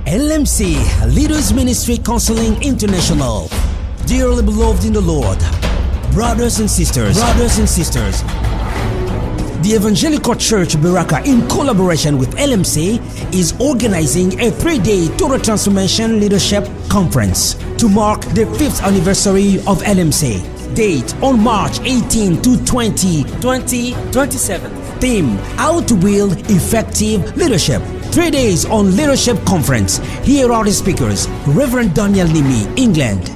LMC Leaders Ministry Counseling International. Dearly beloved in the Lord, brothers and sisters, the Evangelical Church Baraka, in collaboration with LMC, is organizing a 3-day Total Transformation Leadership Conference to mark the 5th anniversary of LMC. Date on March 18 to 2027. Theme: How to Build Effective Leadership. 3 days on Leadership Conference. Here are the speakers: Reverend Daniel Nimi, England;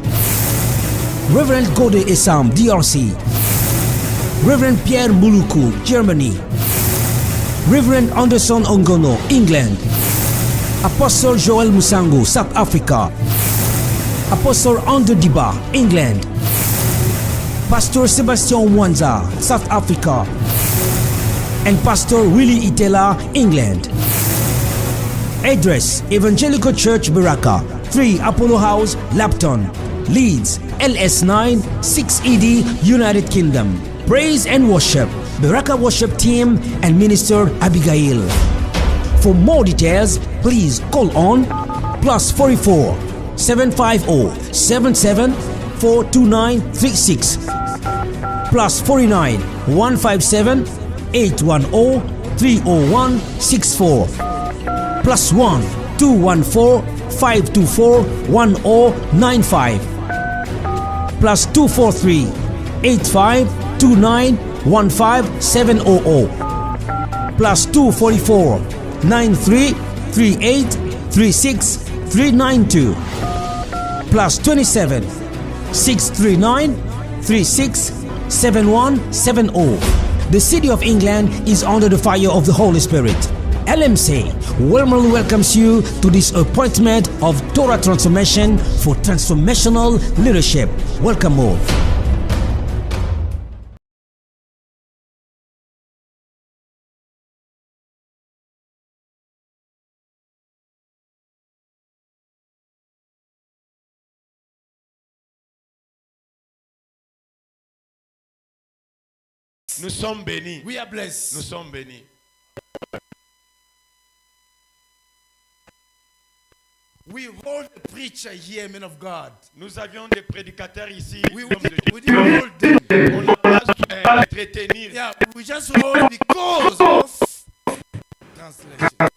Reverend Gode Esam, DRC; Reverend Pierre Muluku, Germany; Reverend Anderson Ongono, England; Apostle Joel Musango, South Africa; Apostle Ando Diba, England; Pastor Sebastian Mwanza, South Africa; and Pastor Willie Itela, England. Address: Evangelical Church Baraka, 3 Apollo House, Lapton, Leeds, LS9 6ED, United Kingdom. Praise and worship: Baraka Worship Team and Minister Abigail. For more details, please call on +44 750 77 42936, +49 157 810 30164, +1 214 524 1095, +243 85 29 15700, +244 93 38 36 392, +27 639 36 7170. The City of England is under the fire of the Holy Spirit. LMC warmly welcomes you to this appointment of Torah Transformation for transformational leadership. Welcome all. Nous sommes bénis. We are blessed. Nous sommes bénis. We hold a preacher here, men of God. Nous avions des prédicateurs ici. We hommes de Dieu. didn't hold them. On n'a pas entretenir. Yeah, we just hold because of translation.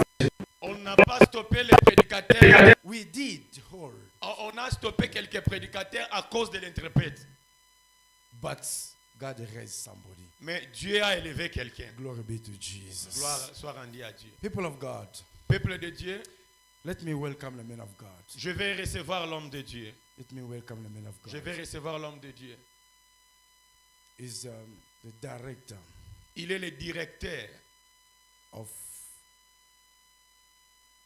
On n'a pas stoppé les prédicateurs. We did hold, On a stoppé quelques prédicateurs à cause de l'interprète. but God raised somebody. Mais Dieu a élevé quelqu'un. Glory be to Jesus. Gloire soit rendue à Dieu. People of God, Peuple de Dieu, let me welcome the men of God. je vais recevoir l'homme de Dieu. Let me welcome the men of God. Je vais recevoir l'homme de Dieu. Is the director Il est le directeur of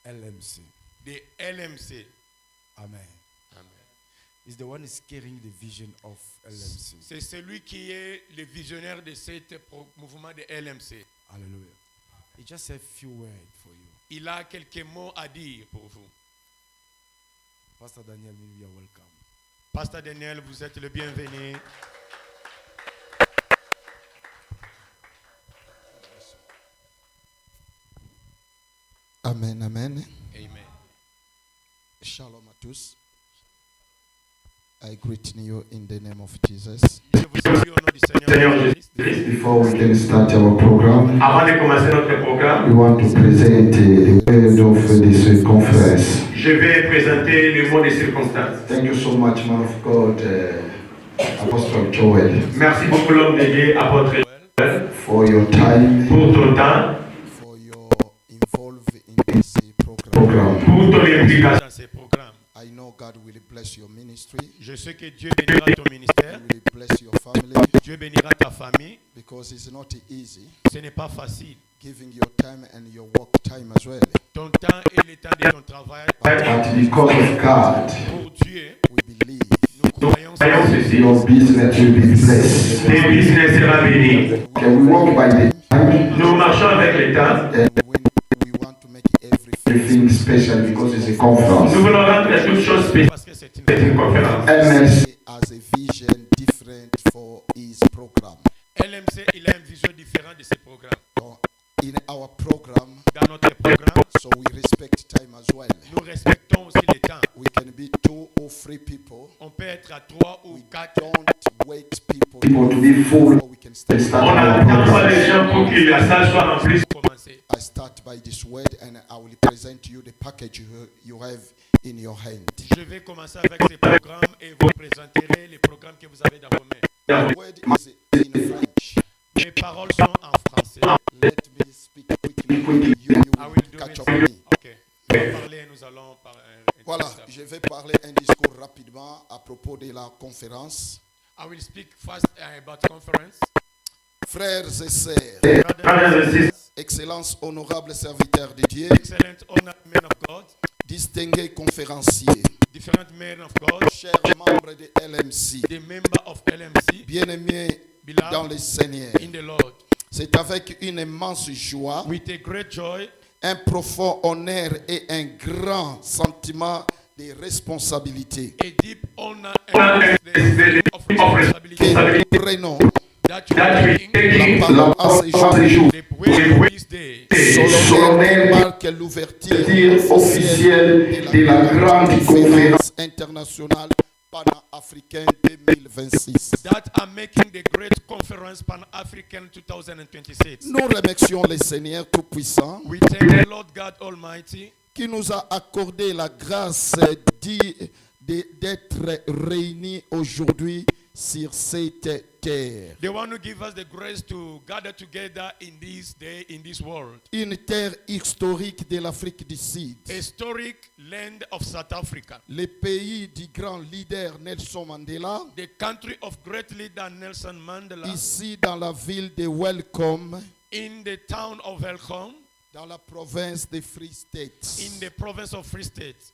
LMC. de LMC. Amen. Amen. Is the one is carrying the vision of LMC. C'est celui qui est le visionnaire de ce mouvement de LMC. Hallelujah. He just said a few words for you. Il a quelques mots à dire pour vous. Pastor Daniel, you are welcome. Pasteur Daniel, vous êtes le bienvenu. Amen, amen. Amen. Shalom à tous. I greet you in the name of Jesus. Je vous salue au nom du Seigneur Jésus-Christ. Before we can start our program, Avant de commencer notre programme, we want to present the word of this conference. je vais présenter le mot des circonstances. Thank you so much, man of God, Apostle Joel, Merci beaucoup l'homme de Dieu, apôtre, for your time, pour ton temps, for your involved in this program. pour ton implication. Dans ces programmes. I know God will bless your ministry. Je sais que Dieu bénira ton He ministère. will bless your family Dieu bénira ta famille. because it's not easy Ce n'est pas facile. giving your time and your work time as well. Ton temps et le temps de ton travail. But because of God, Pour Dieu, we believe nous croyons Voyons ceci, your business will be blessed. tes business sera béni. Okay, we walk by the time Nous marchons avec le temps. and when we want to make everything special because it's a conference. Nous voulons rendre toute chose spéciale. parce que c'est une Conférence. MLC has a vision different for his program. LMC, il a une vision différente de ses programmes. So in our program, Dans notre programme, so we respect time as well. Nous respectons aussi les temps. We can be 2 or 3 people. On peut être à 3 ou We 4. don't wait people People to be full. before we can start. On n'attend pas les gens pour que la salle soit remplie. Commencer. I start by this word and I will present to you the package you have in your hand. Je vais commencer avec ces programmes et vous présenterez les programmes que vous avez dans vos mains. The word is in French. Mes paroles sont en français. Let me speak quickly. You I will will do catch it. up on me. Ok. On va parler, nous allons parler. Voilà, je vais parler un discours rapidement à propos de la conférence. I will speak first about conference. Frères et sœurs, Brothers and sisters, Excellences, honorables serviteurs de Dieu, Excellent honored men of God, distingués conférenciers, different men of God, chers membres de LMC, the member of LMC, bien-aimés dans beloved le Seigneur. in the Lord. C'est avec une immense joie, With a great joy, un profond honneur et un grand sentiment de responsabilité a deep honor and feeling of responsibility que nous prenons that you that are we taking taking la parole à ces jours the way of these days. solennel marque l'ouverture officielle de la grande conférence internationale pan-africaine 2026. That are making the great conference Pan-African 2026. Nous remercions le Seigneur Tout-Puissant We thank the Lord God Almighty qui nous a accordé la grâce d'être réunis aujourd'hui sur cette terre. the one who give us the grace to gather together in this day, in this world. Une terre historique de l'Afrique du Sud. A historic land of South Africa. Le pays du grand leader Nelson Mandela, The country of great leader Nelson Mandela. ici dans la ville de Welcome, In the town of Welcome, dans la province de Free State. in the province of Free State.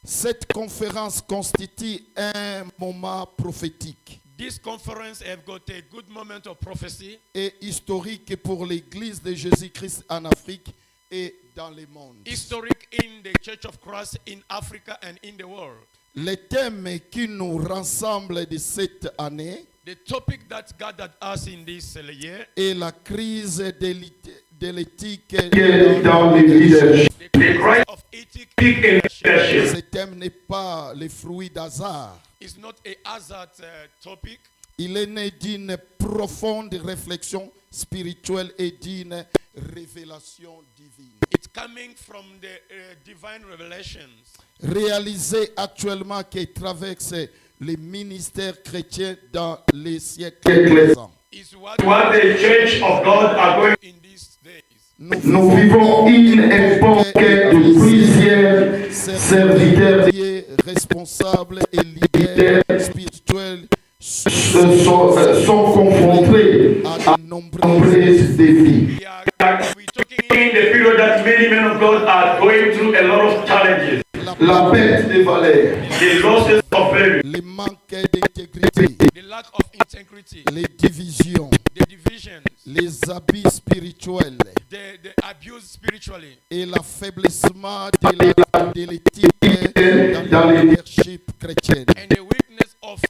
Cette conférence constitue un moment prophétique This conference have got a good moment of prophecy et historique pour l'Église de Jésus-Christ en Afrique et dans le monde. historic in the Church of Christ in Africa and in the world. Le thème qui nous rassemble de cette année The topic that gathered us in this year, est la crise de l'éthique dans le leadership. the crisis of ethic and leadership, Ce thème n'est pas le fruit d'hasard. is not a hazard topic. Il est né d'une profonde réflexion spirituelle et d'une révélation divine. It's coming from the divine revelations Réalisé actuellement qui traverse les ministères chrétiens dans les siècles présents. is what What the Church of God are going. in these days. Nous vivons une époque de plusieurs serviteurs responsables et leaders spirituels sont confrontés à de nombreux nombreux défis. We talking In the period that many men of God are going through a lot of challenges, la perte de valeur, the losses of value, les manques d'intégrité, the lack of integrity, les divisions, the divisions, les abus spirituels the abuse spiritually, et l'affaiblissement de l'éthique dans le leadership chrétien. and the weakness of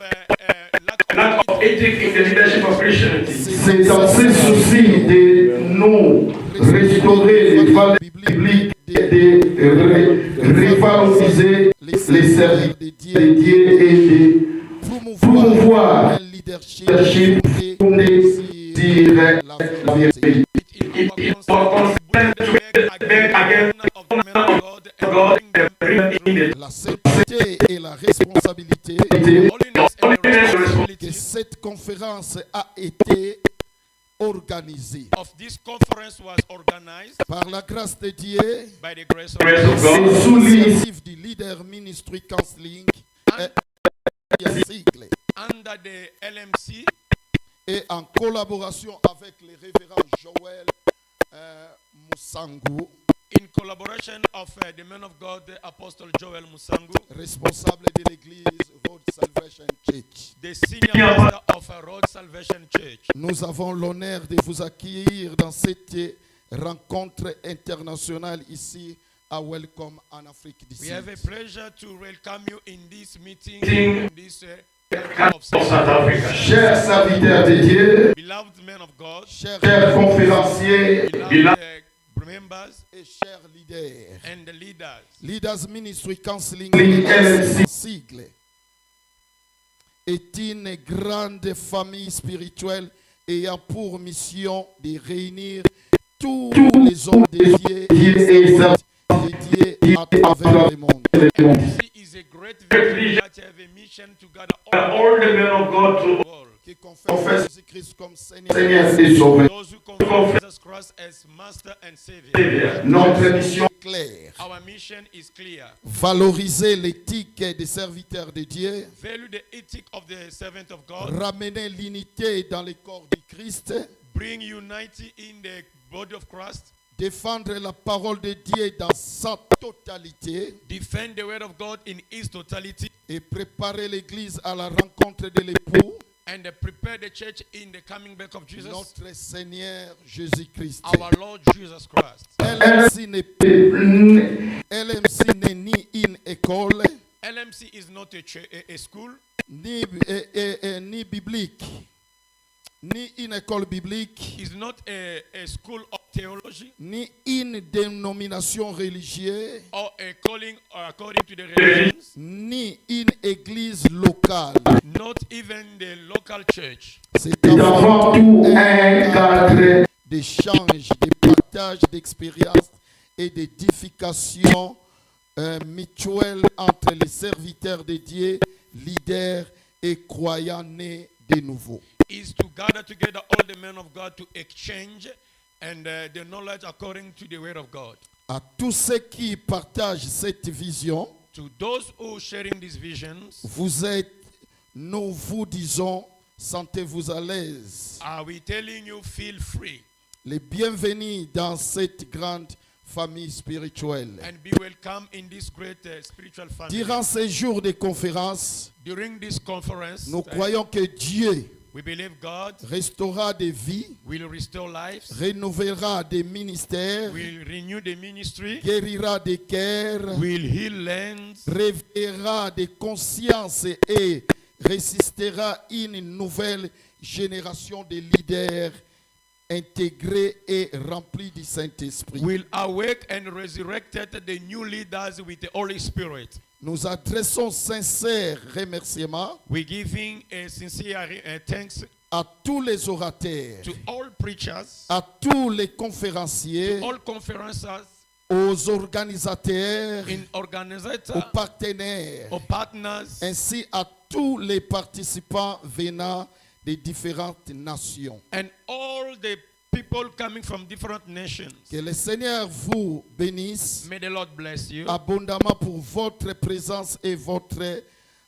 lack of ethic in the leadership of Christianity. C'est C'est dans ce souci de nous restaurer les valeurs bibliques, de revaloriser les services de de Dieu, Dieu et de promouvoir un leadership leadership fondé sur la vérité. it overcomes against of the men of God and God bring them bring in the la sainteté et la responsabilité holiness and the que responsibility cette conférence a été organisée of this conference was organized par la grâce de Dieu, by the grace of grace of God God. Sous l'initiative du Leader Ministry Counseling sigle, under the LMC et en collaboration avec le révérend Joël Musangu, in collaboration of the man of God, the Apostle Joel Musangu, responsable de l'église Road Salvation Church. the senior pastor of Road Salvation Church. Nous avons l'honneur de vous accueillir dans cette rencontre internationale ici à Welcome en Afrique du We have a Sud. pleasure to welcome you in this meeting, in this country of South South Africa. Chers serviteurs de Dieu, Beloved men of God, Chers chers conférenciers, beloved members et chers leaders. and the leaders. Leaders Ministry Counseling LMC. sigle est une grande famille spirituelle ayant pour mission de réunir tous les hommes dédiés à travers le monde. LMC is a great vision that have a mission to gather all the men of God to world. Qui confessent Jésus-Christ comme Seigneur. Seigneur et Sauveur. Those who confess Jesus Christ as Master and Savior. Notre mission Claire. Our mission is clear. Valoriser l'éthique des serviteurs de Dieu. Value the ethic of the servant of God. Ramener l'unité dans le corps du Christ. Bring unity in the body of Christ. Défendre la parole de Dieu dans sa totalité. Defend the word of God in its totality. Et préparer l'église à la rencontre de l'époux. And prepare the church in the coming back of Jesus. Notre Seigneur Jésus-Christ. Our Lord Jesus Christ. LMC n'est ni une école, LMC is not a school, ni biblique, ni une école biblique, is not a school of theology ni une dénomination religieuse, or a calling according to the religions, ni une église locale. not even the local church. C'est avant tout un cadre d'échange, de partage d'expériences et d'édification mutuelle entre les serviteurs de Dieu, leaders et croyants nés de nouveau. Is to gather together all the men of God to exchange and the knowledge according to the word of God. À tous ceux qui partagent cette vision, To those who sharing these visions, nous vous disons, sentez-vous à l'aise. are we telling you feel free Les bienvenus dans cette grande famille spirituelle. and be welcome in this great spiritual family. Durant ces jours de conférence, During this conference, nous croyons que Dieu we believe God restaurera des vies, will restore lives, renouvellera des ministères, will renew the ministry, guérira des cœurs, will heal lands, réveillera des consciences et résistera une nouvelle génération de leaders intégrés et remplis du Saint-Esprit. will awake and resurrected the new leaders with the Holy Spirit. Nous adressons sincères remerciements We're giving a sincere thanks à tous les orateurs, to all preachers, à tous les conférenciers, all conferences, aux organisateurs, in aux organizers, partenaires, or partners, ainsi à tous les participants venant des différentes nations. and all the people coming from different nations. Que le Seigneur vous bénisse May the Lord bless you abondamment pour votre présence et votre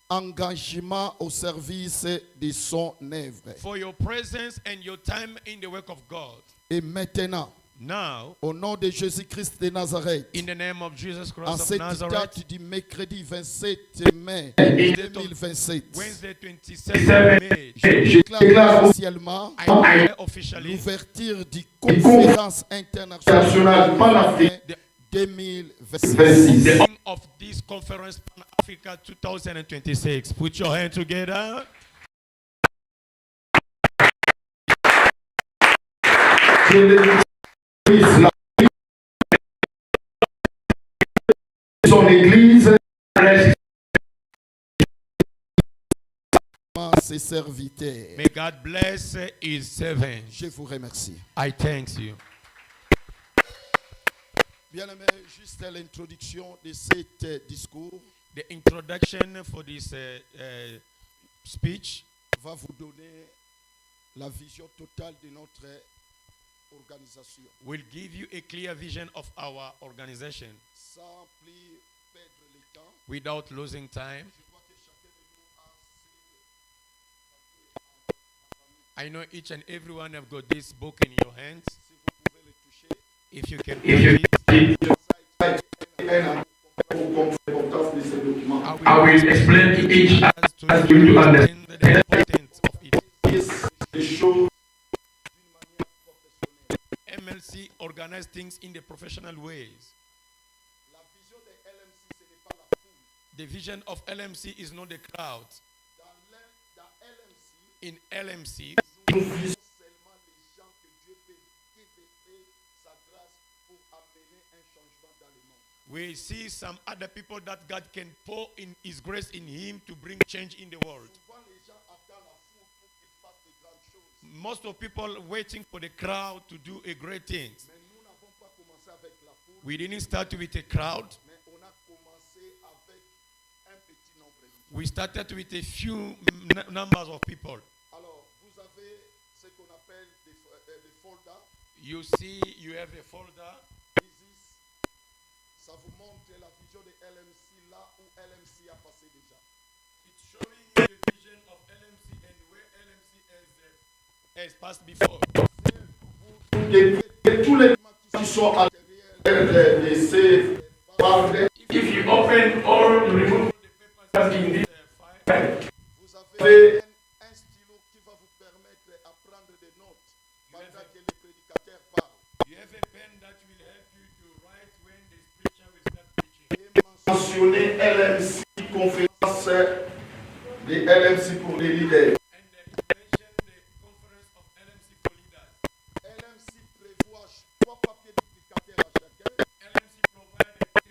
engagement au service de son œuvre. for your presence and your time in the work of God. Et maintenant, Now, au nom de Jésus-Christ de Nazareth, in the name of Jesus en Christ of cette Nazareth, date du mercredi 27 mai 2027, Wednesday 27 May, je déclare officiellement I declare officially l'ouverture du conférence internationale panafricaine 2026. the beginning of this conference Pan Africa 2026. Put your hand together. son église Ses serviteurs. May God bless his servants. Je vous remercie. I thank you. Bien-aimé, juste à l'introduction de cet discours The introduction for this speech va vous donner la vision totale de notre organisation. will give you a clear vision of our organization. Sans plus perdre le temps, Without losing time, je vois que chacun de nous a ses papiers I know each and every one have got this book in your hands. si vous pouvez le toucher. If you can read it, l'importance de ces documents. I will explain to each as to understand the importance of it. Les choses MLC organize things in the professional ways. La vision de LMC, ce n'est pas la foule. The vision of LMC is not the crowd. Dans LMC, In LMC, nous visons seulement les gens que Dieu peut développer sa grâce pour amener un changement dans le monde. We see some other people that God can pour in His grace in him to bring change in the world. Souvent, les gens attendent la foule pour qu'ils fassent de grandes choses. Most of people waiting for the crowd to do a great thing. Mais nous n'avons pas commencé avec la foule, We didn't start with a crowd. mais on a commencé avec un petit nombre de gens. We started with a few numbers of people. Alors, vous avez ce qu'on appelle des folders. You see, you have a folder. Ça vous montre la vision de LMC là où LMC a passé déjà. It's showing you the vision of LMC and where LMC has passed before. Et tous les documents qui sont à l'intérieur de ces barres, If you open or remove in this file, vous avez un stylo qui va vous permettre à prendre des notes pendant que le prédicateur parle. You have a pen that will help you to write when the preacher will start preaching. Et mentionner LMC, conférence de LMC pour les leaders. And it mentioned the conference of LMC for leaders. LMC prévoit 3 papiers d'indicateurs à chacun. LMC provided 3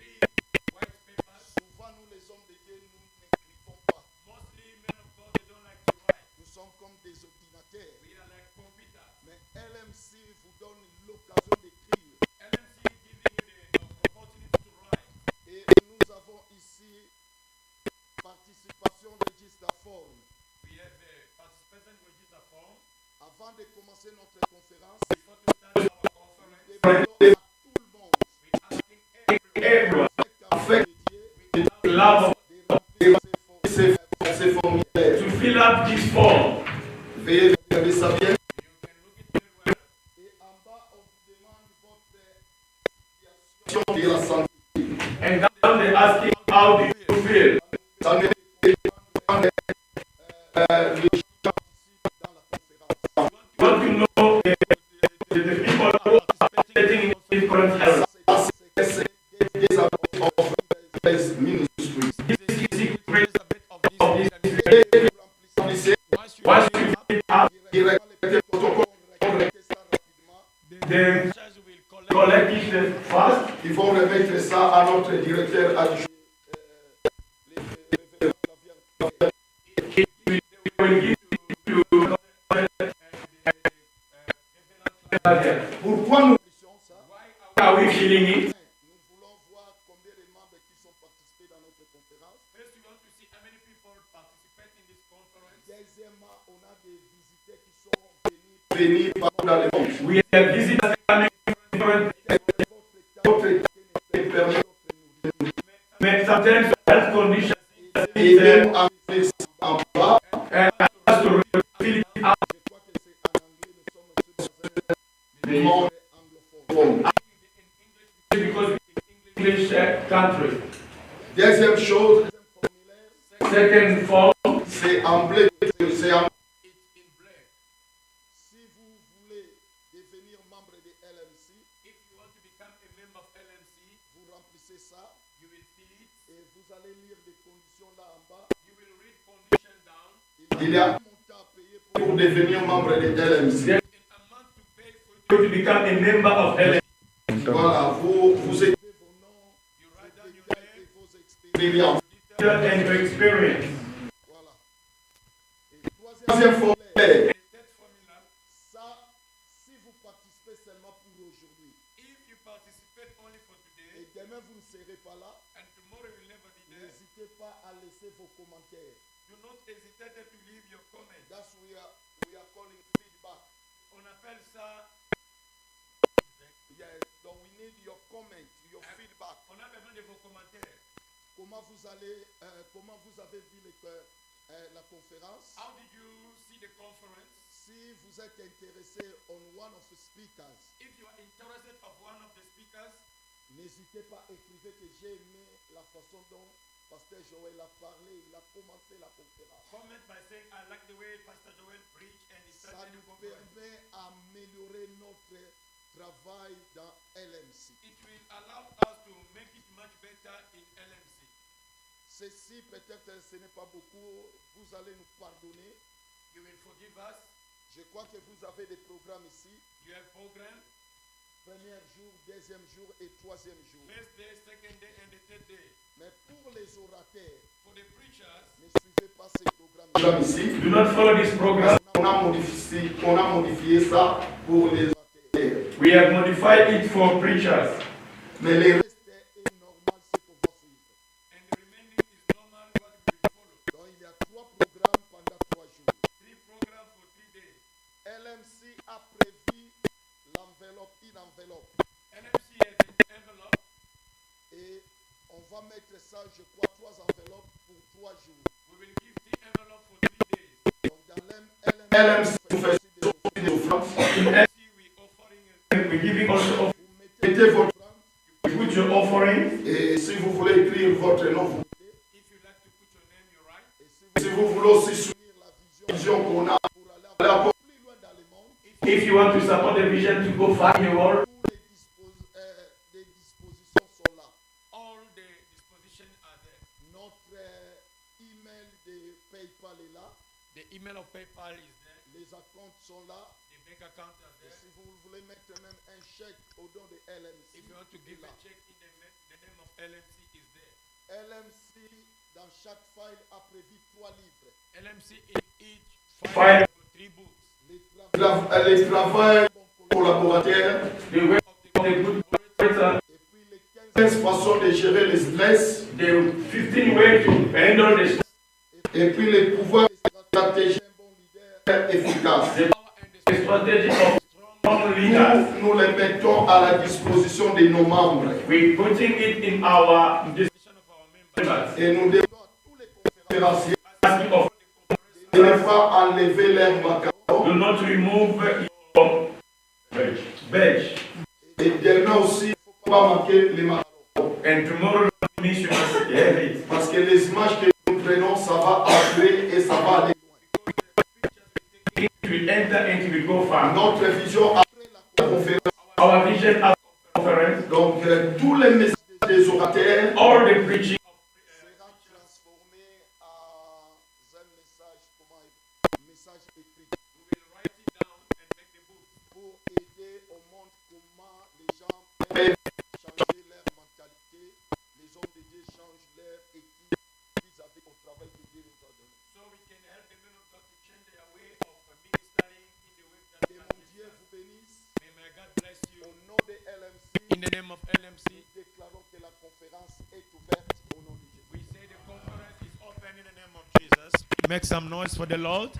white papers. Souvent, nous les hommes de Dieu, nous n'écrivons pas. Mostly men of God, they don't like to write. Nous sommes comme des ordinateurs. We are like computers. Mais LMC vous donne l'occasion d'écrire. LMC giving you the opportunity to write. Et nous avons ici participation registre à forme. We have a participant register form. Avant de commencer notre conférence, Before to start our conference, demandons à tout le monde we asking everyone Everyone, avec love de remplir ces formulaires. To fill up this form. Veuillez regarder ça bien. you can look it very well. Et en bas, on vous demande votre situation. De la santé. And down they asking how do you feel? Ça ne Dans la conférence. want to know the people who are participating in this conference. This of ministry. This is great Of this, of this. remplissez. Once you fill up direct protocol, The then church will collect. collect it fast. Ils vont remettre ça à notre directeur adjoint. Will give to Pourquoi nous are we filling it? Nous voulons voir combien de membres qui sont participés dans notre conférence. First, we want to see how many people participate in this conference. Deuxièmement, on a des visiteurs qui sont venus Venir partout dans le monde. We have visitors coming from different votre permis. Mais sometimes health conditions et is même en plus en bas. has to fill it out. Je crois que c'est en anglais, nous sommes aussi dans The un monde anglophone. because English country. Deuxième chose, Second form, c'est en bleu. C'est en... It's in black. Si vous voulez devenir membre de LMC, If you want to become a member of LMC, vous remplissez ça you will fill it. et vous allez lire des conditions là en bas. You will read condition down. Il y a un montant à payer pour devenir membre de LMC. An amount to pay for To become a member of LMC. Voilà, vous écrivez vos noms, you vos write down your détails name, et vos expériences. And your experience. Voilà. Et troisième formulaire, and that formula. ça, si vous participez seulement pour aujourd'hui, If you participate only for et today demain vous ne serez pas là, and tomorrow you will never be there, n'hésitez pas à laisser vos commentaires. do not hesitate to leave your comment. That's we are calling feedback. On appelle ça. Yeah, donc we need your comment, your feedback. On a besoin de vos commentaires. Comment vous avez vu la conférence? How did you see the conference? Si vous êtes intéressé on one of the speakers, If you are interested of one of the speakers, n'hésitez pas à écrire que j'ai aimé la façon dont Pasteur Joël a parlé, il a commencé la conférence. comment by saying I like the way Pastor Joel preached and he Ça started the nous conference. permet d'améliorer notre travail dans LMC. It will allow us to make it much better in LMC. Ceci, peut-être, ce n'est pas beaucoup. Vous allez nous pardonner. You will forgive us. Je crois que vous avez des programmes ici. You have program. Premier jour, deuxième jour et troisième jour. First day, second day, and the third day. Mais pour les orateurs, For the preachers, ne suivez pas ce programme ici. Do not follow this program. On a modifié ça pour les orateurs. We have modified it for preachers. Mais les restes est normal ce qu'on va suivre. and the remaining is normal what we will follow. Donc il y a 3 programmes pendant 3 jours. 3 programs for 3 days. LMC a prévu l'enveloppe, une enveloppe. NMC has an envelope, Et on va mettre ça, je crois, 3 enveloppes pour 3 jours. we will give the envelope for 3 days. Donc dans LMC, LMC, vous faites des offrandes. In NMC, we offering We're giving also. vous mettez Mettez votre offrande. You put your offering. et si vous voulez écrire votre nom, vous- if you like to put your name, you write. Et si vous voulez aussi suivre soutenir la la vision qu'on a, pour aller encore plus loin dans le monde, If you want to support the vision to go far in the world, tous les dispositions sont là. All the dispositions are there. Notre email de PayPal est là. The email of PayPal is there. Les comptes sont là. The bank account is Et there. si vous voulez mettre même un chèque au don de LMC, If you want to give là. a check in the name of LMC is there. LMC, dans chaque file, a prévu 3 livres. LMC in each File. file for 3 books. les travail collaborateurs, the way of the good person, Et puis les 15 15 façons de gérer le stress, the 15 ways to handle the et puis les pouvoirs stratégiques un bon leader. efficaces. Power and the strategy of strong leaders. Nous les mettons à la disposition de nos membres We're putting it in our position of our members. members. et nous devons À tous les conférenciers, Asking of ne pas enlever leur macaron. do not remove your badge. Et demain aussi, il ne faut pas manquer les macarons. And tomorrow means you must have it. Parce que les images que nous prenons, ça va entrer et ça va aller. It will enter and it will go far. Notre vision après la conférence, Our vision after conference, donc tous les messages des orateurs all the preaching sera transformé en un message, message écrit We will write it down and make the book. pour aider au monde comment les gens peuvent changer leur mentalité. Les hommes de Dieu changent leur éthique vis-à-vis au travail que Dieu nous a donné. So we can help the men of God to change their way of ministering in the way that Que God mon has Dieu done. vous bénisse. May my God bless you. Au nom de LMC, In the name of LMC, nous déclarons que la conférence est ouverte au nom de Jésus. we say the conference is open in the name of Jesus. Make some noise for the Lord.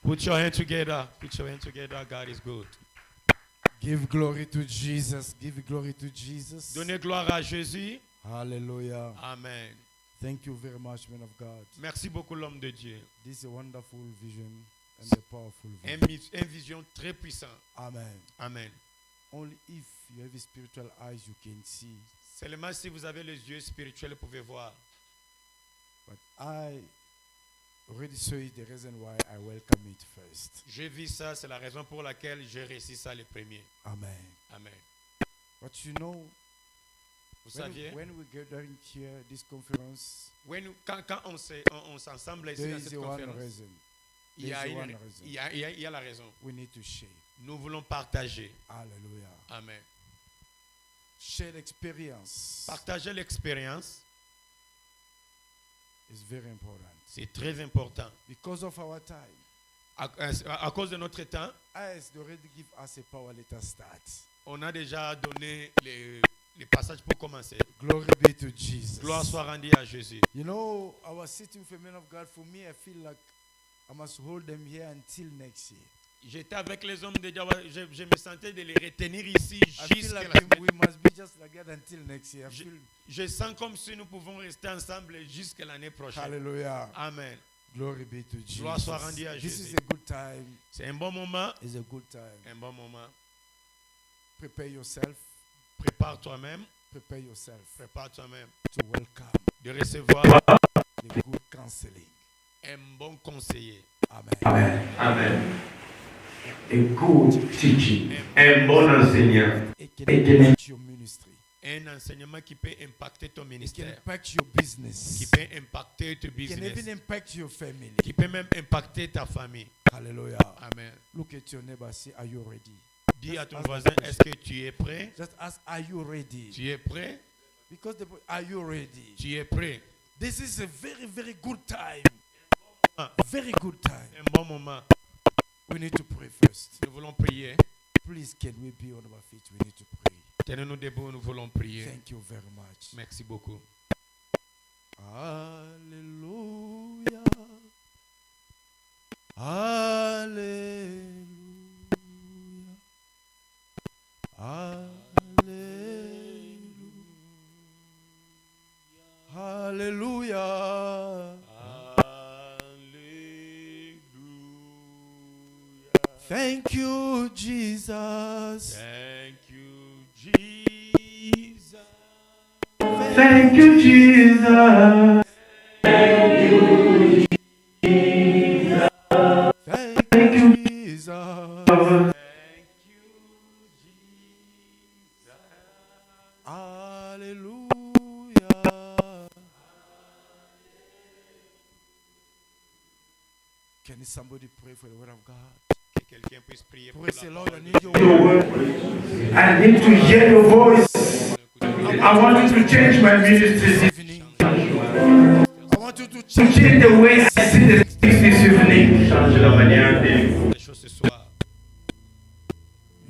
Put your hand together. Put your hand together. God is good. Give glory to Jesus. Give glory to Jesus. Donnez gloire à Jésus. Hallelujah. Amen. Thank you very much, man of God. Merci beaucoup, l'homme de Dieu. This is a wonderful vision and a powerful vision. Une vision très puissante. Amen. Amen. Only if you have spiritual eyes, you can see. Seulement si vous avez les yeux spirituels, vous pouvez voir. But I already saw it, the reason why I welcome it first. J'ai vu ça, c'est la raison pour laquelle j'ai réussi ça le premier. Amen. Amen. But you know, Vous saviez, when we gathering here, this conference, quand on s'assemble ici there dans is cette a one conférence, reason. il y a There is une- one reason. il y a la raison. We need to share. Nous voulons partager. Hallelujah. Amen. Share experience Partager l'expérience, is very important. c'est très important. Because of our time, À cause de notre temps, as they already give us a power, let us start. on a déjà donné les passages pour commencer. Glory be to Jesus. Gloire soit rendue à Jésus. You know, I was sitting with a man of God. For me, I feel like I must hold them here until next year. J'étais avec les hommes de Dieu, je me sentais de les retenir ici I feel jusqu'à like la we semaine. must be just like that until next year. I Je, feel, je sens comme si nous pouvons rester ensemble jusqu'à l'année prochaine. hallelujah. Amen. Glory be to Jesus. Gloire soit rendue à This Jésus. is a good time. C'est un bon moment. It's a good time. Un bon moment. Prepare yourself. Prépare toi-même. Prepare yourself Prépare toi-même to welcome de recevoir the good counseling. un bon conseiller. Amen. Amen. A good teaching. Un bon enseignant. It can impact your ministry. Un enseignement qui peut impacter ton It can ministère. impact your business. Qui peut impacter ton It can even business. impact your family. Qui peut même impacter ta famille. Hallelujah. Amen. Look at your neighbor. Say, are you ready? Dis à ton Ask voisin, that est-ce person. que tu es prêt? Just ask, are you ready? Tu es prêt? Because are you ready? Tu es prêt? This is a very, very good time. Ah. Very good time. Un bon moment. We need to pray first. Nous voulons prier. Please, can we be on our feet? We need to pray. Tenez-nous debout, nous voulons prier. Thank you very much. Merci beaucoup. Hallelujah. Hallelujah. Hallelujah. Thank you, Jesus. Thank you, Jesus. Thank you, Jesus. Thank you, Jesus. Thank you, Jesus. Hallelujah. Can somebody pray for the word of God? Que quelqu'un puisse prier pour Praise the la Lord. I parole de need Dieu. your word. I need to hear your voice. I want you to change my ministry This evening. I want you to to change change the way I see the things this evening. Change la manière de Les choses ce soir.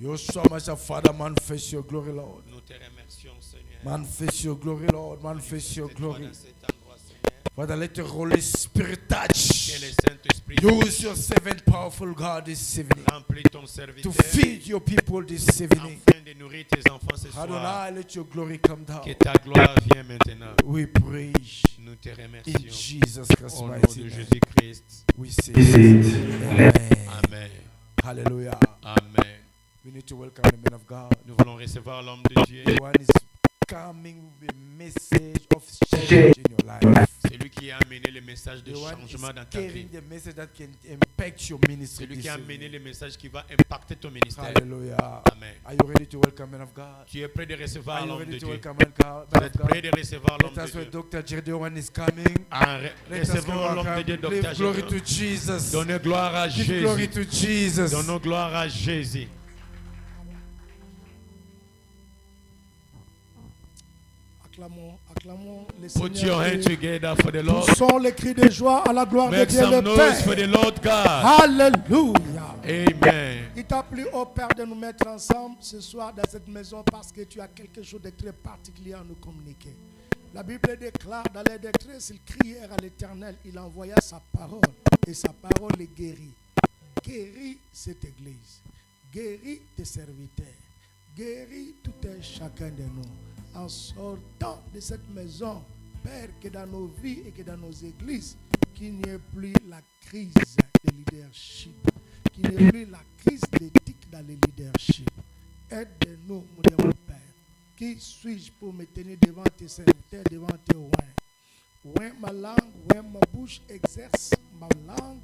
Yoshua, my Father, manifest your glory, Lord. Nous te remercions, Seigneur. Manifest your glory, Lord. Manifest your Cette fois glory. dans cet endroit, Seigneur. Father, let your Holy Spirit Que touch. le Saint-Esprit Use your servant, powerful God, this evening remplit ton to serviteur feed your people this evening. afin de nourrir tes enfants ce soir. Adonai, let your glory come down. Que ta gloire vienne maintenant. We praise Nous te in remercions. Jesus Christ's Au nom mighty de name. Jésus-Christ. We say it. amen. Amen. Hallelujah. Amen. We need to welcome the man of God. Nous voulons recevoir l'homme de Dieu. The one is coming with a message of change in your life. Celui qui a amené le message de The one is changement dans ta vie. carrying the message that can impact your ministry. Celui this qui a evening. amené le message qui va impacter ton ministère. Hallelujah. Amen. Are you ready to welcome man of God? Tu es prêt de recevoir Are you l'homme ready de to Dieu. welcome man Vous of êtes God? prêt de recevoir l'homme Let de us where Dieu. Dr. Jerdewan is coming. Let us Recevons l'homme de Dieu, welcome. Docteur Give glory Gédéon. to Jesus. Donnez gloire à Give glory Jésus. to Jesus. Donnons gloire à Jésus. Acclamons le Put your Seigneur. hands together for the Lord. Poussons les cris de joie à la gloire de Make Dieu le some noise for the Père. Lord God. Alléluia. Amen. Il t'a plu, ô Père, de nous mettre ensemble ce soir dans cette maison parce que tu as quelque chose de très particulier à nous communiquer. La Bible déclare dans les détresse, ils crièrent à l'Éternel, il envoya sa parole et sa parole les guérit. Guéris cette église, guéris tes serviteurs, guéris tout un chacun de nous. En sortant de cette maison, Père, que dans nos vies et que dans nos églises, qu'il n'y ait plus la crise de leadership, qu'il n'y ait plus la crise d'éthique dans le leadership. Aide-nous, mon Dieu, mon Père. Qui suis-je pour me tenir devant tes serviteurs, devant tes rois? Ouin ma langue, ouin ma bouche, exerce ma langue,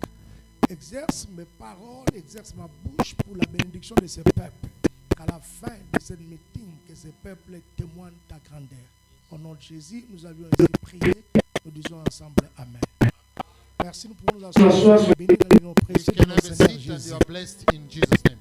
exerce mes paroles, exerce ma bouche pour la bénédiction de ce peuple. Qu'à la fin de cette meeting, que ce peuple témoigne ta grandeur. Au nom de Jésus, nous avions ainsi prié. Nous disons ensemble Amen. Merci, nous pouvons nous asseoir. Bénis dans le nom précieux de Can notre have a Seigneur seat and Jésus. you are blessed in Jesus' name.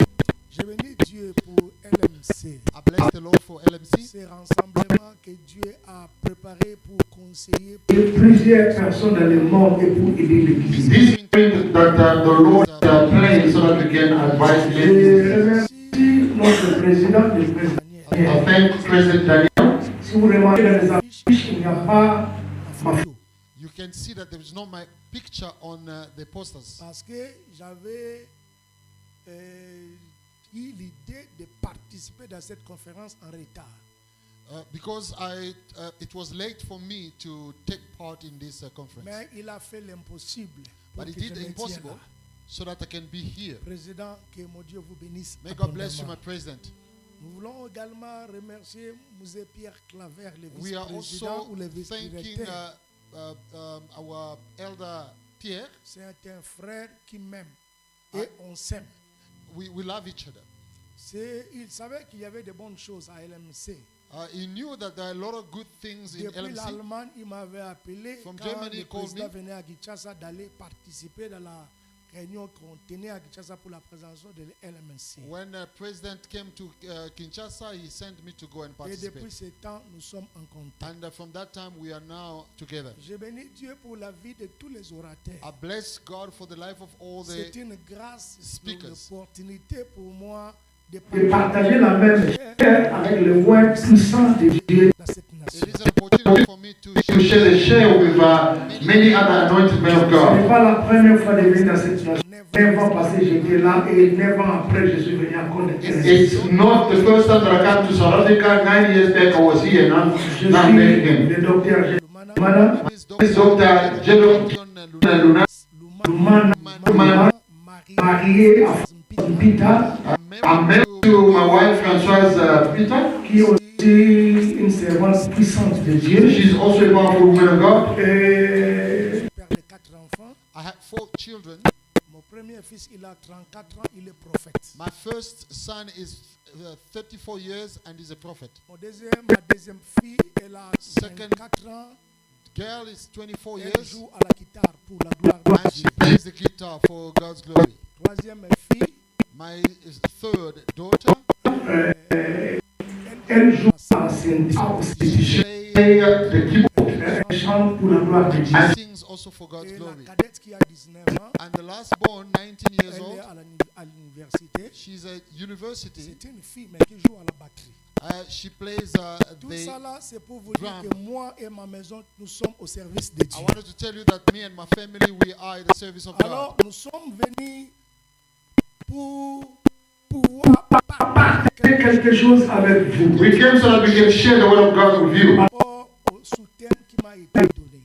Je bénis Dieu pour LMC. I bless the Lord for LMC. C'est rassemblement que Dieu a préparé pour conseiller, pour Plusieurs personnes dans le monde et pour aider l'église. This thing that the Lord planned so that we can advise Je ladies. remercie Notre président, le président. I thank President Daniel. Si vous remarquez dans les affiches, il n'y a pas ma photo. You can see that there is no my picture on the posters. parce que j'avais eu l'idée de participer dans cette conférence en retard. Because it was late for me to take part in this conference. Mais il a fait l'impossible pour But he que je did me tienne impossible là. so that I can be here. Président, que mon Dieu vous bénisse. May God bless you, abondamment. my president. Nous voulons également remercier Mousse Pierre Claver, le We are vice-président also ou le thanking vice-directeur. our elder Pierre. C'est un frère qui m'aime et on s'aime. We love each other. Il savait qu'il y avait de bonnes choses à LMC. He knew that there are a lot of good things in Depuis LMC. l'Allemagne, il m'avait appelé From quand Germany, le he called président me. venait à Kinshasa d'aller participer dans la réunion qu'on tenait à Kinshasa pour la présentation de l'LMNC. When the president came to Kinshasa, he sent me to go and Et depuis participate. ce temps, nous sommes en contact. And from that time, we are now together. Je bénis Dieu pour la vie de tous les orateurs. I bless God for the life of all C'est the une grâce, speakers. une opportunité pour moi de de partager la même chair avec le word puissant de Dieu. dans cette It nation. is an opportunity for me to To share the share with many other anointed men of Ce n'est God. pas la première fois de venir dans cette nation. 9 ans passés, j'étais là et 9 ans après, je suis venu encore de It's not the first time that I come to South Africa. 9 years back, I was here. Now Je I'm back suis again. le docteur Lumana, Lumana, This This Dr. Jello Luna, Lumana, Lumana, marié à Pita, I'm married to my wife, Françoise Peter. qui est aussi une servante puissante de Dieu. She's also a powerful woman of God. Et père de 4 enfants. I had 4 children. Mon premier fils, il a 34 ans, il est prophète. My first son is 34 years and is a prophet. Ma deuxième fille, elle a Second. 24 ans. Girl is 24 Elle years joue à la guitare pour la gloire de and Dieu. she plays the guitar for God's glory. Troisième fille, My third daughter elle joue à la institution. plays, Play the keyboard. Elle chante pour la gloire de Dieu. she sings also for God's et la glory. cadette qui a 19 ans, And the last born, 19 years elle est old, à l'université. she's at university. C'est une fille, mais qui joue à la batterie. She plays Tout the. ça là, c'est pour vous drum. dire que moi et ma maison, nous sommes au service de I Dieu. wanted to tell you that me and my family, we are at the service of Alors, God. nous sommes venus pour pouvoir partager Quelque chose avec vous. We came so that we can share the word of God with you. rapport au sous-thème qui m'a été donné.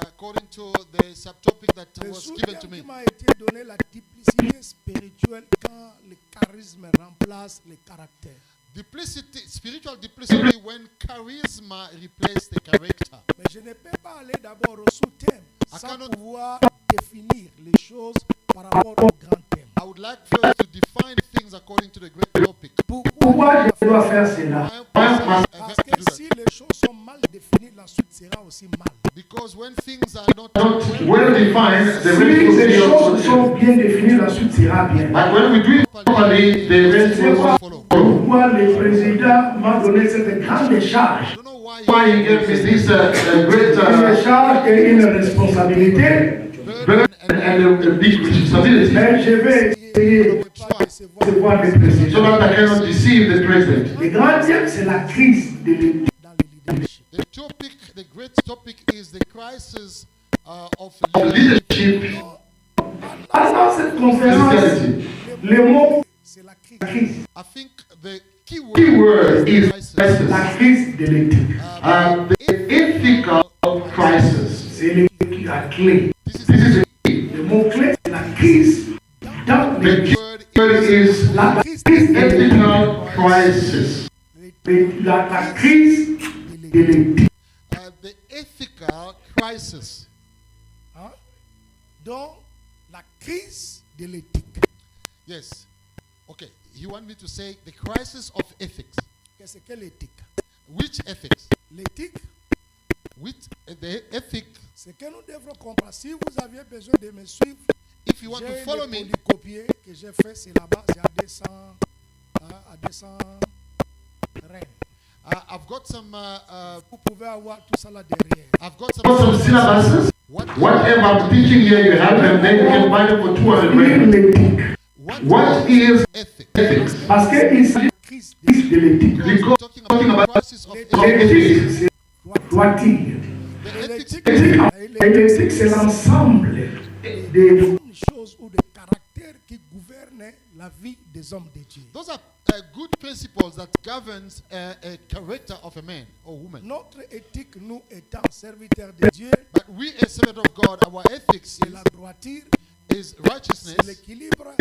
According to the subtopic that Le was given sous-thème to qui me, m'a été donné, la duplicité spirituelle quand le charisme remplace le caractère. duplicity, spiritual duplicity, when charisma replaces the character. Mais je ne peux pas aller d'abord au sous-thème sans cannot- pouvoir définir les choses par rapport au grand thème. I would like first to define things according to the great topic. Pourquoi je dois faire cela? Parce To que do that. si les choses sont mal définies, la suite sera aussi mal. Because when things are not Not well defined, the Si rest will les be choses also. sont bien définies, la suite sera bien. But when we do it properly, the rest C'est will pourquoi follow. le président m'a donné cette grande charge. I don't know why Why he gave me this great Une charge et une responsabilité. burden and a big responsibility, Mais je vais essayer Ne pas décevoir de voir le so président. that I cannot deceive the president. Le grand thème, c'est la crise de l'État. dans le leadership. the topic, the great topic is the crisis of Of leadership. leadership, Pendant cette conférence, sincerity. le mot C'est la crise. crise, I think the key Key word word is crisis. crisis. la crise de l'éthique, The ethical crisis. c'est la clé. This is This is the key. Le mot clé, c'est la crise dans The l'éthique. key word is La crise de l'éthique. ethical crisis. La crise de l'éthique. the ethical crisis. Hein? Donc, la crise de l'éthique. Yes. Okay. You want me to say the crisis of ethics. Qu'est-ce que l'éthique? Which ethics? L'éthique, Which the ethic? c'est que nous devrons comprendre. Si vous aviez besoin de me suivre, If you want to j'ai follow des me, polycopiés que j'ai fait, c'est là-bas, c'est à 200, à 200 reines. I've got some. Vous pouvez avoir tout ça là derrière. I've got For some some. syllabuses, whatever I'm teaching here, you have them, then you can buy them for 200 rand. L'éthique. What is ethics? ethics? Parce qu'il s'agit Crise de crise de l'éthique. Because Talking talking about about the crisis of L'éthique, c'est doit-il. the ethics. Et l'éthique, c'est l'ensemble des une chose ou des caractères qui gouvernent la vie des hommes de Dieu. Those are good principles that governs a character of a man or woman. Notre éthique, nous étant serviteurs de Dieu, But we, as servants of God, our ethics c'est la droiture, is c'est righteousness, l'équilibre,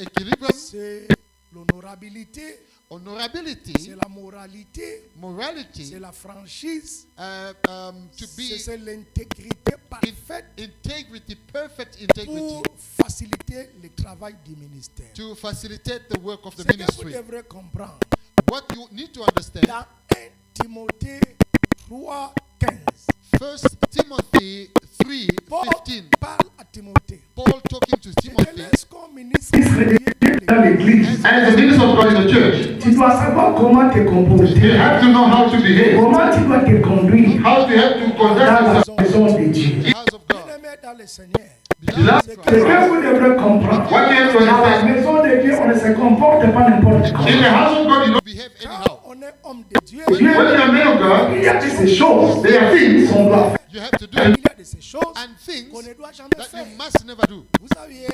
equilibrium, c'est l'honorabilité, honorability, c'est la moralité, morality, c'est la franchise, to be c'est l'intégrité parfaite integrity, perfect integrity, pour faciliter le travail du ministère. to facilitate the work of the C'est que vous ministry. devrez comprendre. What you need to understand, Dans 1 Timothée 3, 15, 1 Timothy Paul 3:15, parle à Timothée. Paul talking to Je te Timothy, comment te You comporter, have to know how to behave. comment tu dois te conduire How you have to conduct dans la yourself. maison de Dieu. The house of God. Bien-aimés dans le Seigneur, Là, Ce que vous devrez comprendre, what you have to dans la understand. maison de Dieu, on ne se comporte pas n'importe In comment. the house of God, you don't. Behave quand anyhow. on est homme de Dieu, When you are a man of God, Il y a de ces choses there are things qu'on doit faire. You have to do il y a de ces choses and things qu'on ne doit jamais that faire. you must never do. Vous saviez,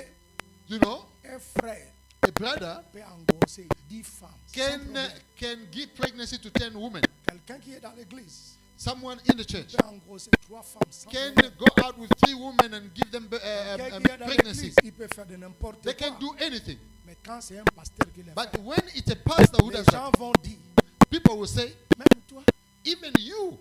You know, un frère a brother peut engrosser 10 femmes. sans can problème. can give pregnancy to 10 women. Quelqu'un qui est dans l'église Someone in the church peut engrosser 3 femmes. Sans can problème. go out with 3 women and give them Quelqu'un qui est dans pregnancy. l'église, il peut faire de n'importe They quoi. can do anything. Mais quand c'est un pasteur qui le But fait, when it's a pastor who les does gens that, vont dire, people will say, même toi, even you,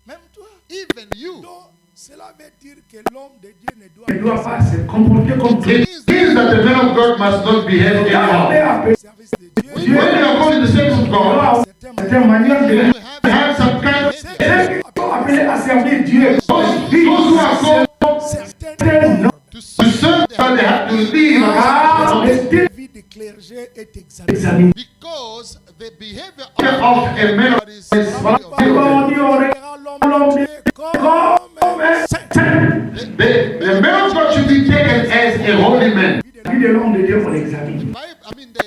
même toi. even you. Donc, cela veut dire que l'homme de Dieu ne doit Ne doit pas se comporter comme Dieu. it means that the man of God must not behave Quand on est anyhow. appelé au service de Dieu. When you are called in the service of God, C'est un cette manière de You have have some kind of ceux qui sont appelés à servir Dieu. those who are called certain Non. to to serve serve the God, they have to live Ah, le style la vie du clergé est examinée. examiné. because the behavior of a man of God is God. Et quand on dit on Verra l'homme de Dieu comme un saint. The man of God should be taken as a holy man. la vie de l'homme de Dieu, on l'examine.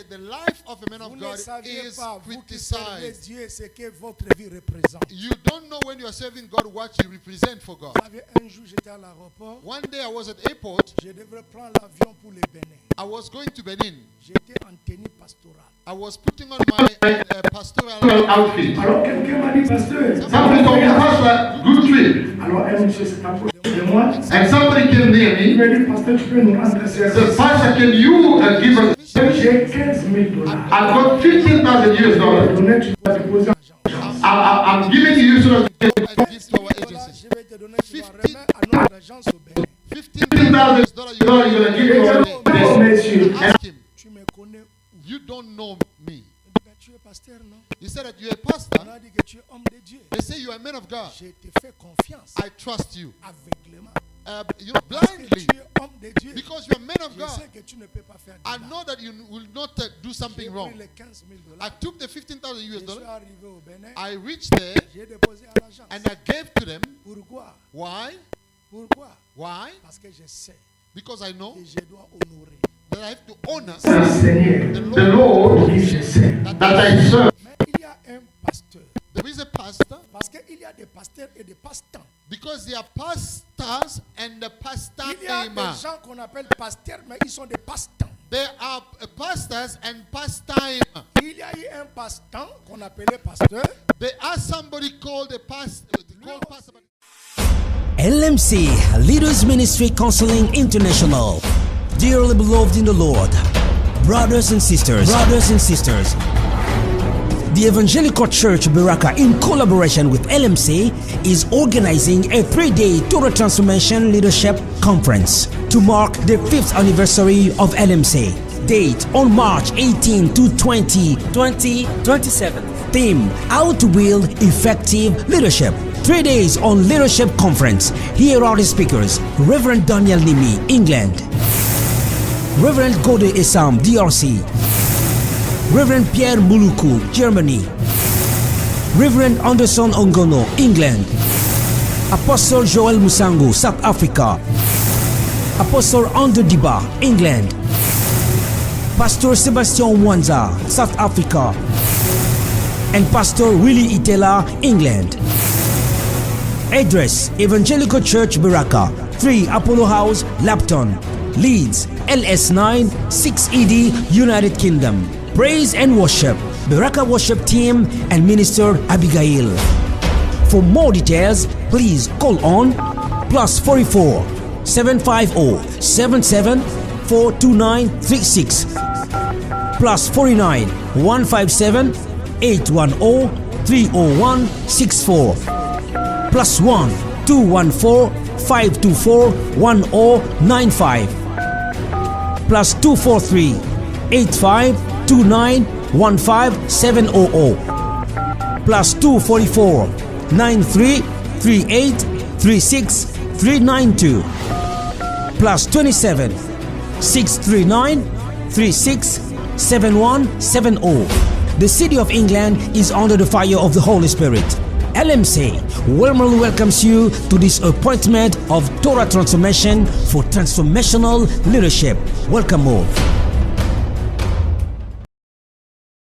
the life of a man Vous of ne God saviez is pas, vous qui servez criticized. Dieu, ce que votre vie représente. You don't know when you are serving God what you represent for God. Vous savez, un jour j'étais à l'aéroport, One day I was at airport. je devrais prendre l'avion pour le Bénin. I was going to Benin. J'étais en tenue pastorale. I was putting on my pastoral. Outfit. Alors quelqu'un m'a dit, pasteur, Somebody told me, Pastor, good trip. alors un monsieur s'est approché de moi. And somebody came near Il me. m'a dit, pasteur, tu peux nous rendre Said, service. Pastor, can you give us? J'ai 15 000 $. I've got 15,000 US dollars. Donné, tu dois déposer. I'm giving you so that I give to our Voilà, agency. je vais te donner, tu vas remettre à notre agence au Bénin. $15,000 you're gonna give Et to oh, our monsieur, Ask him, Tu me connais où? you don't know me. Il dit, ben, tu es pasteur, non? He said that you're a pastor. On a dit que tu es homme de Dieu. They say you're a man of God. Je te fais confiance I trust you. aveuglément. Blindly. Parce que tu es homme de Dieu. Because you're a man of Je God. sais que tu ne peux pas faire de I mal. know that you will not do J'ai something pris wrong. les 15 000 I $. took the 15,000 Je US suis dollars. arrivé au Bénin. I reached there J'ai déposé à l'agence. and I gave to them. Pourquoi? Why? Pourquoi? Why? Parce que je sais Because I know que je dois honorer. that I have to honor le Seigneur, the Lord dit, je sais. that I serve. Mais il y a un pasteur. there is a pastor Parce qu'il y a des pasteurs et des pasteurs. because there are pastors and the pastor Il y a timer. des gens qu'on appelle pasteurs, mais ils sont des pasteurs. There are pastors and pastime. Il y a eu un pasteur qu'on appelait pasteur. There are somebody called a pastor. Called pastor. LMC Leaders Ministry Counseling International. Dearly beloved in the Lord, brothers and sisters, the Evangelical Church Baraka, in collaboration with LMC, is organizing a 3-day Total Transformation Leadership Conference to mark the 5th anniversary of LMC. Date on March 18 to 2027. Theme: How to Build Effective Leadership. 3 days on Leadership Conference. Here are the speakers: Reverend Daniel Nimi, England; Reverend Gode Esam, DRC; Reverend Pierre Muluku, Germany; Reverend Anderson Ongono, England; Apostle Joel Musango, South Africa; Apostle Ando Diba, England; Pastor Sebastian Mwanza, South Africa; and Pastor Willie Itela, England. Address: Evangelical Church Baraka, 3 Apollo House, Lapton, Leeds, LS9 6ED, United Kingdom. Praise and worship: Baraka Worship Team and Minister Abigail. For more details, please call on +44 750 77 42936 +49 157 810 30164 +1 214 524 1095 +243 8529 15700 +244 93 38 36 392 +27 639 36 7170. the city of England is under the fire of the Holy Spirit. LMC warmly welcomes you to this appointment of Torah Transformation for transformational leadership. Welcome all.